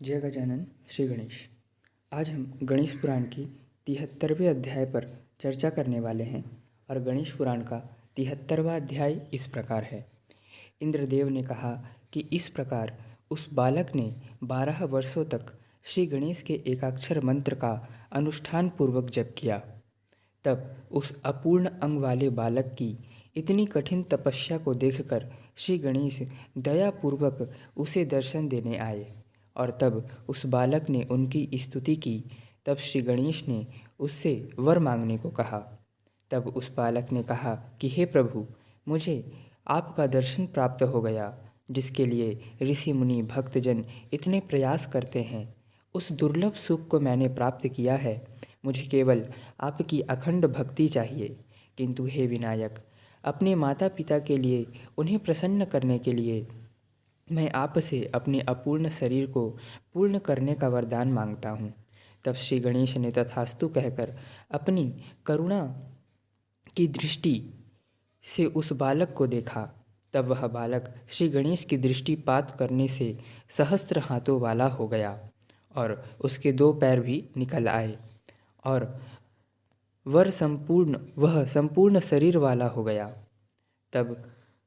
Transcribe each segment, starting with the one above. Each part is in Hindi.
जय गजानन श्री गणेश। आज हम गणेश पुराण की 73वें अध्याय पर चर्चा करने वाले हैं और गणेश पुराण का 73वां अध्याय इस प्रकार है। इंद्रदेव ने कहा कि इस प्रकार उस बालक ने 12 वर्षों तक श्री गणेश के एकाक्षर मंत्र का अनुष्ठान पूर्वक जप किया। तब उस अपूर्ण अंग वाले बालक की इतनी कठिन तपस्या को देखकर श्री गणेश दयापूर्वक उसे दर्शन देने आए और तब उस बालक ने उनकी स्तुति की। तब श्री गणेश ने उससे वर मांगने को कहा। तब उस बालक ने कहा कि हे प्रभु, मुझे आपका दर्शन प्राप्त हो गया, जिसके लिए ऋषि मुनि भक्तजन इतने प्रयास करते हैं। उस दुर्लभ सुख को मैंने प्राप्त किया है। मुझे केवल आपकी अखंड भक्ति चाहिए। किंतु हे विनायक, अपने माता पिता के लिए, उन्हें प्रसन्न करने के लिए मैं आपसे अपने अपूर्ण शरीर को पूर्ण करने का वरदान मांगता हूँ। तब श्री गणेश ने तथास्तु कहकर अपनी करुणा की दृष्टि से उस बालक को देखा। तब वह बालक श्री गणेश की दृष्टिपात करने से सहस्त्र हाथों वाला हो गया और उसके 2 पैर भी निकल आए और वह संपूर्ण शरीर वाला हो गया। तब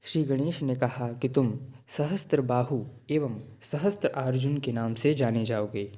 श्री गणेश ने कहा कि तुम सहस्त्र बाहु एवं सहस्त्र अर्जुन के नाम से जाने जाओगे।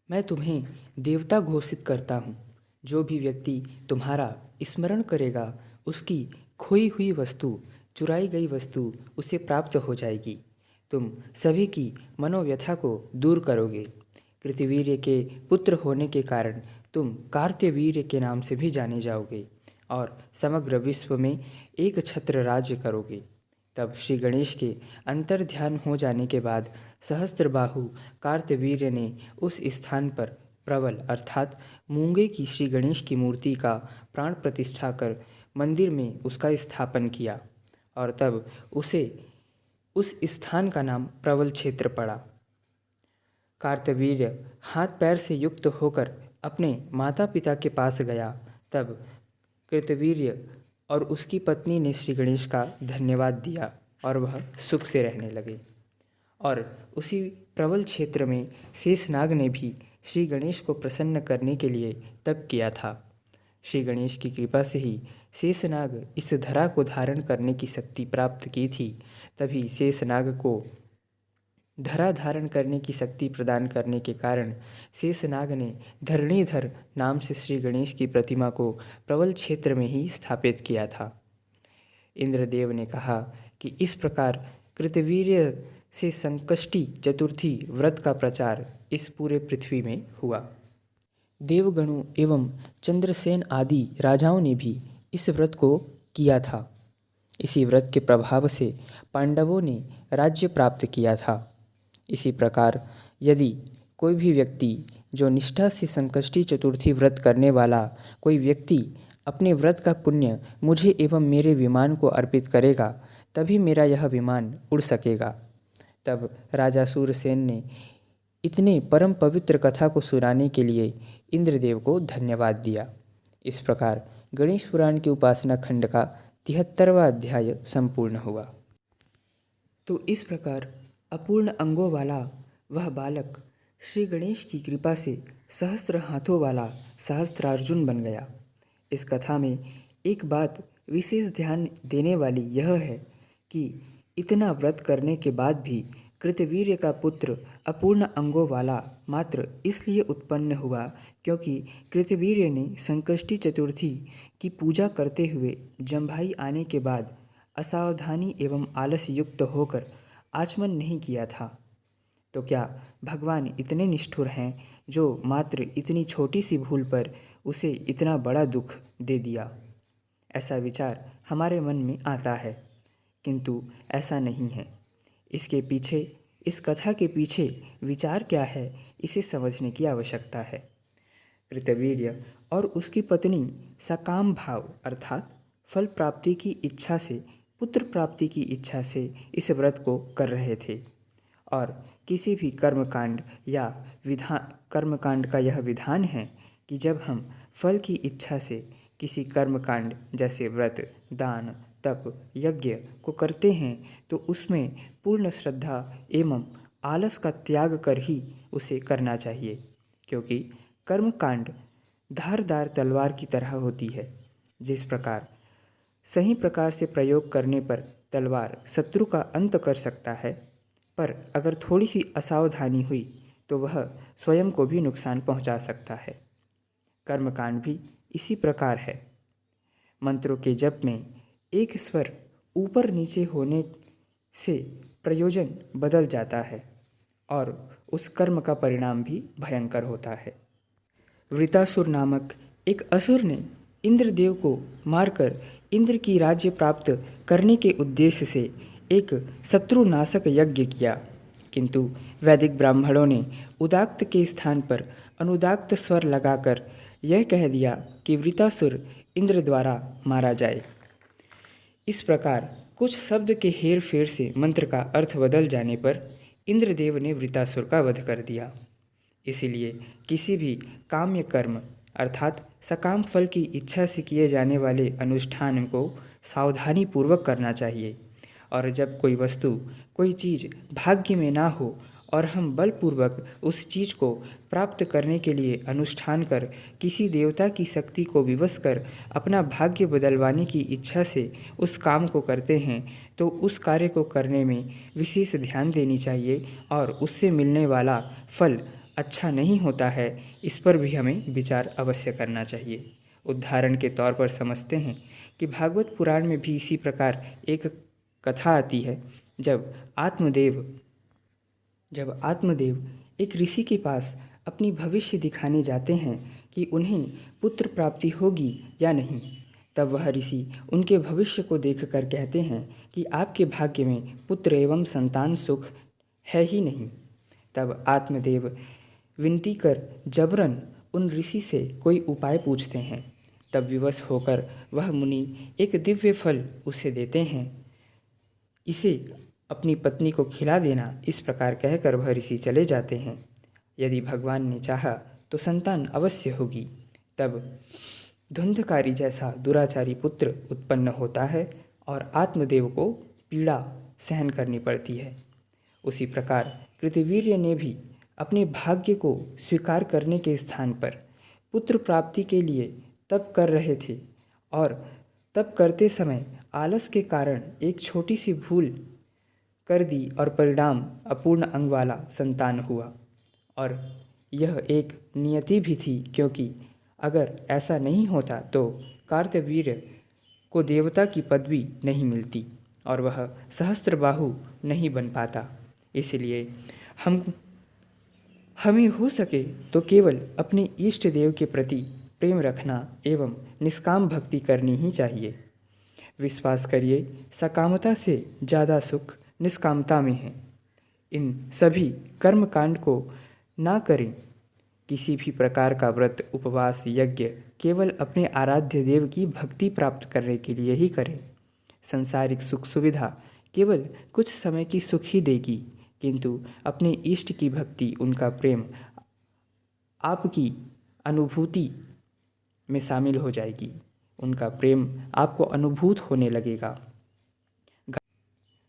मैं तुम्हें देवता घोषित करता हूँ। जो भी व्यक्ति तुम्हारा स्मरण करेगा, उसकी खोई हुई वस्तु, चुराई गई वस्तु उसे प्राप्त हो जाएगी। तुम सभी की मनोव्यथा को दूर करोगे। कृतवीर्य के पुत्र होने के कारण तुम कार्त्यवीर्य के नाम से भी जाने जाओगे और समग्र विश्व में एक छत्र राज्य करोगे। तब श्री गणेश के अंतर ध्यान हो जाने के बाद सहस्त्रबाहु कार्तवीर्य ने उस स्थान पर प्रबल अर्थात मूंगे की श्री गणेश की मूर्ति का प्राण प्रतिष्ठा कर मंदिर में उसका स्थापन किया और तब उसे उस स्थान का नाम प्रबल क्षेत्र पड़ा। कार्तवीर्य हाथ पैर से युक्त होकर अपने माता पिता के पास गया। तब कृतवीर्य और उसकी पत्नी ने श्री गणेश का धन्यवाद दिया और वह सुख से रहने लगे। और उसी प्रबल क्षेत्र में शेषनाग ने भी श्री गणेश को प्रसन्न करने के लिए तप किया था। श्री गणेश की कृपा से ही शेषनाग इस धरा को धारण करने की शक्ति प्राप्त की थी। तभी शेषनाग को धरा धारण करने की शक्ति प्रदान करने के कारण शेषनाग ने धरणीधर नाम से श्री गणेश की प्रतिमा को प्रबल क्षेत्र में ही स्थापित किया था। इंद्रदेव ने कहा कि इस प्रकार कृतवीर्य से संकष्टी चतुर्थी व्रत का प्रचार इस पूरे पृथ्वी में हुआ। देवगणों एवं चंद्रसेन आदि राजाओं ने भी इस व्रत को किया था। इसी व्रत के प्रभाव से पांडवों ने राज्य प्राप्त किया था। इसी प्रकार यदि कोई भी व्यक्ति जो निष्ठा से संकष्टी चतुर्थी व्रत करने वाला कोई व्यक्ति अपने व्रत का पुण्य मुझे एवं मेरे विमान को अर्पित करेगा, तभी मेरा यह विमान उड़ सकेगा। तब राजा सूरसेन ने इतने परम पवित्र कथा को सुनाने के लिए इंद्रदेव को धन्यवाद दिया। इस प्रकार गणेश पुराण के उपासना खंड का 73वां अध्याय संपूर्ण हुआ। तो इस प्रकार अपूर्ण अंगों वाला वह बालक श्री गणेश की कृपा से सहस्त्र हाथों वाला सहस्त्रार्जुन बन गया। इस कथा में एक बात विशेष ध्यान देने वाली यह है कि इतना व्रत करने के बाद भी कृतवीर्य का पुत्र अपूर्ण अंगों वाला मात्र इसलिए उत्पन्न हुआ क्योंकि कृतवीर्य ने संकष्टी चतुर्थी की पूजा करते हुए जम्भाई आने के बाद असावधानी एवं आलस युक्त होकर आचमन नहीं किया था। तो क्या भगवान इतने निष्ठुर हैं जो मात्र इतनी छोटी सी भूल पर उसे इतना बड़ा दुख दे दिया? ऐसा विचार हमारे मन में आता है, किंतु ऐसा नहीं है। इसके पीछे, इस कथा के पीछे विचार क्या है, इसे समझने की आवश्यकता है। कृतवीर्य और उसकी पत्नी सकाम भाव अर्थात फल प्राप्ति की इच्छा से, पुत्र प्राप्ति की इच्छा से इस व्रत को कर रहे थे और किसी भी कर्मकांड का यह विधान है कि जब हम फल की इच्छा से किसी कर्मकांड जैसे व्रत, दान, तप, यज्ञ को करते हैं तो उसमें पूर्ण श्रद्धा एवं आलस का त्याग कर ही उसे करना चाहिए, क्योंकि कर्मकांड धारदार तलवार की तरह होती है। जिस प्रकार सही प्रकार से प्रयोग करने पर तलवार शत्रु का अंत कर सकता है, पर अगर थोड़ी सी असावधानी हुई तो वह स्वयं को भी नुकसान पहुंचा सकता है। कर्मकांड भी इसी प्रकार है। मंत्रों के जप में एक स्वर ऊपर नीचे होने से प्रयोजन बदल जाता है और उस कर्म का परिणाम भी भयंकर होता है। वृतासुर नामक एक असुर ने इंद्रदेव को मारकर इंद्र की राज्य प्राप्त करने के उद्देश्य से एक शत्रुनाशक यज्ञ किया, किंतु वैदिक ब्राह्मणों ने उदात्त के स्थान पर अनुदात्त स्वर लगाकर यह कह दिया कि वृतासुर इंद्र द्वारा मारा जाए। इस प्रकार कुछ शब्द के हेर फेर से मंत्र का अर्थ बदल जाने पर इंद्रदेव ने वृतासुर का वध कर दिया। इसीलिए किसी भी काम्य कर्म अर्थात सकाम फल की इच्छा से किए जाने वाले अनुष्ठान को सावधानी पूर्वक करना चाहिए, और जब कोई वस्तु कोई चीज़ भाग्य में ना हो और हम बलपूर्वक उस चीज़ को प्राप्त करने के लिए अनुष्ठान कर किसी देवता की शक्ति को विवश कर अपना भाग्य बदलवाने की इच्छा से उस काम को करते हैं, तो उस कार्य को करने में विशेष ध्यान देनी चाहिए और उससे मिलने वाला फल अच्छा नहीं होता है, इस पर भी हमें विचार अवश्य करना चाहिए। उदाहरण के तौर पर समझते हैं कि भागवत पुराण में भी इसी प्रकार एक कथा आती है। जब आत्मदेव एक ऋषि के पास अपनी भविष्य दिखाने जाते हैं कि उन्हें पुत्र प्राप्ति होगी या नहीं, तब वह ऋषि उनके भविष्य को देखकर कहते हैं कि आपके भाग्य में पुत्र एवं संतान सुख है ही नहीं। तब आत्मदेव विनती कर जबरन उन ऋषि से कोई उपाय पूछते हैं। तब विवश होकर वह मुनि एक दिव्य फल उसे देते हैं, इसे अपनी पत्नी को खिला देना। इस प्रकार कहकर वह ऋषि चले जाते हैं। यदि भगवान ने चाहा तो संतान अवश्य होगी। तब धुंधकारी जैसा दुराचारी पुत्र उत्पन्न होता है और आत्मदेव को पीड़ा सहन करनी पड़ती है। उसी प्रकार कृतवीर्य ने भी अपने भाग्य को स्वीकार करने के स्थान पर पुत्र प्राप्ति के लिए तप कर रहे थे, और तप करते समय आलस के कारण एक छोटी सी भूल कर दी और परिणाम अपूर्ण अंग वाला संतान हुआ। और यह एक नियति भी थी, क्योंकि अगर ऐसा नहीं होता तो कार्तवीर्य को देवता की पदवी नहीं मिलती और वह सहस्त्रबाहु नहीं बन पाता। इसलिए हमें हो सके तो केवल अपने इष्ट देव के प्रति प्रेम रखना एवं निष्काम भक्ति करनी ही चाहिए। विश्वास करिए, सकामता से ज़्यादा सुख निष्कामता में है। इन सभी कर्मकांड को ना करें। किसी भी प्रकार का व्रत, उपवास, यज्ञ केवल अपने आराध्य देव की भक्ति प्राप्त करने के लिए ही करें। सांसारिक सुख सुविधा केवल कुछ समय की सुख ही देगी, किंतु अपने इष्ट की भक्ति, उनका प्रेम आपकी अनुभूति में शामिल हो जाएगी। उनका प्रेम आपको अनुभूत होने लगेगा।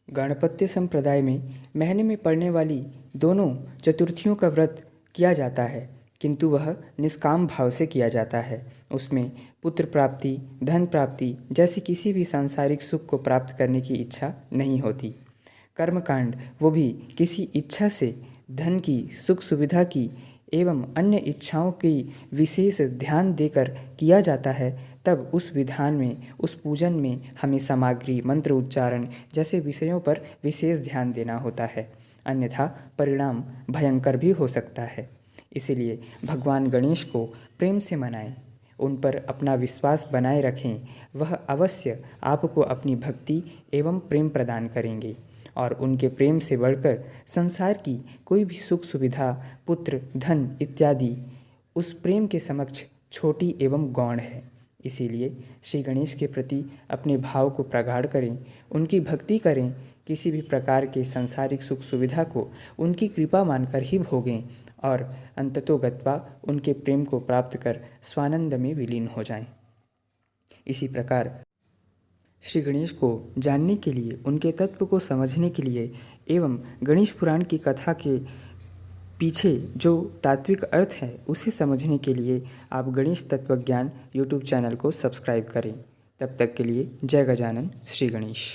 गणपत्य संप्रदाय में महीने में पड़ने वाली दोनों चतुर्थियों का व्रत किया जाता है, किंतु वह निष्काम भाव से किया जाता है। उसमें पुत्र प्राप्ति, धन प्राप्ति जैसी किसी भी सांसारिक सुख को प्राप्त करने की इच्छा नहीं होती। कर्मकांड वो भी किसी इच्छा से धन की, सुख सुविधा की एवं अन्य इच्छाओं की विशेष ध्यान देकर किया जाता है, तब उस विधान में, उस पूजन में हमें सामग्री, मंत्र उच्चारण जैसे विषयों पर विशेष ध्यान देना होता है, अन्यथा परिणाम भयंकर भी हो सकता है। इसलिए भगवान गणेश को प्रेम से मनाएं, उन पर अपना विश्वास बनाए रखें। वह अवश्य आपको अपनी भक्ति एवं प्रेम प्रदान करेंगे, और उनके प्रेम से बढ़कर संसार की कोई भी सुख सुविधा, पुत्र, धन इत्यादि उस प्रेम के समक्ष छोटी एवं गौण है। इसीलिए श्री गणेश के प्रति अपने भाव को प्रगाढ़ करें, उनकी भक्ति करें। किसी भी प्रकार के सांसारिक सुख सुविधा को उनकी कृपा मानकर ही भोगें और अंततोगत्वा उनके प्रेम को प्राप्त कर स्वानंद में विलीन हो जाएं। इसी प्रकार श्री गणेश को जानने के लिए, उनके तत्व को समझने के लिए एवं गणेश पुराण की कथा के पीछे जो तात्विक अर्थ है उसे समझने के लिए आप गणेश तत्वज्ञान यूट्यूब चैनल को सब्सक्राइब करें। तब तक के लिए जय गजानन, श्री गणेश।